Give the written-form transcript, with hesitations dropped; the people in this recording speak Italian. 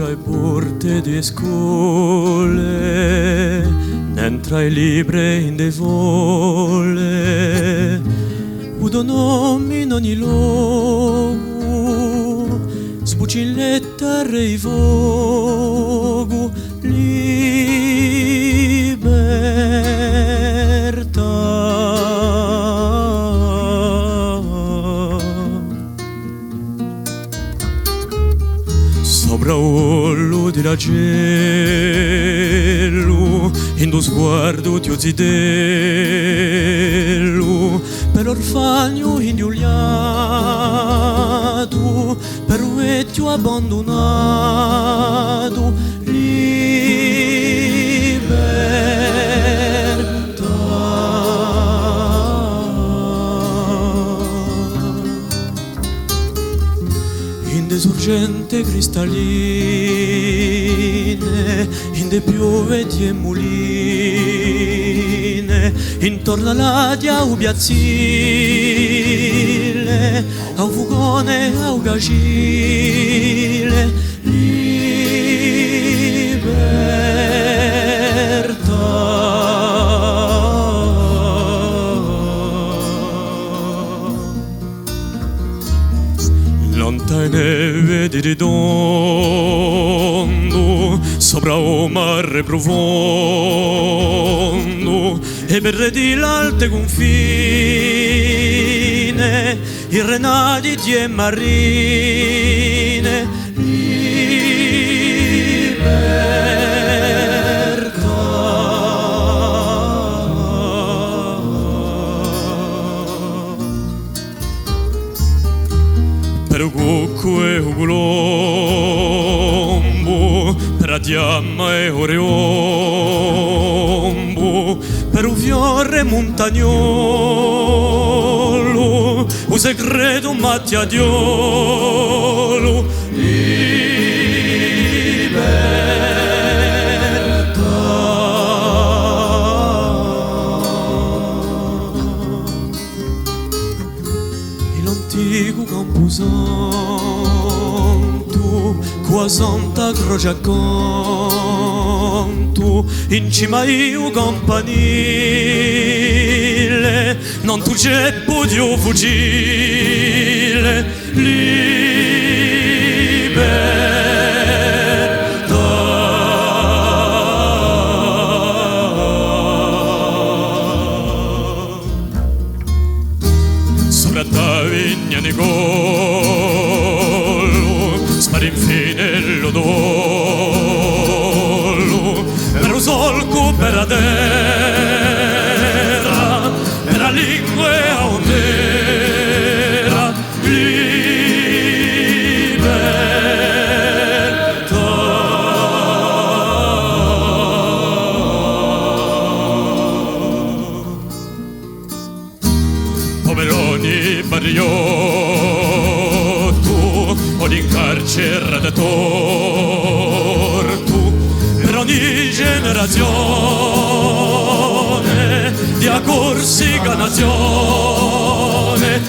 tra i porte di scuole, n'entra i libri in de vole, udo nomi in ogni luogo, sbucilletta rei vogu, sopra ollo di ragello, in do sguardo ti ozzidello, per orfagno indiuliato, per un vecchio abbandonato, in de sorgente cristalline, in de pioveti e muline, intorno all'adia ubiazzile, au fugone, au gagile, lontane vedi ridondo sopra o mare profondo e per di l'alte confine i renati e marine per cucco e ugulombo, per la diamma e oreombo, per un fiore montagnolo, un segreto mattiadiolo, l'antico Camposanto, qua Santa Croce accanto, in cima io campanile, non tu ceppo di un fucile, vigna di gollo, spari infine l'odolo, per un solco per la terra, per la lingua e a ondera, poveroni barriotto, o in carcere da torto, per ogni generazione di accorsica nazione.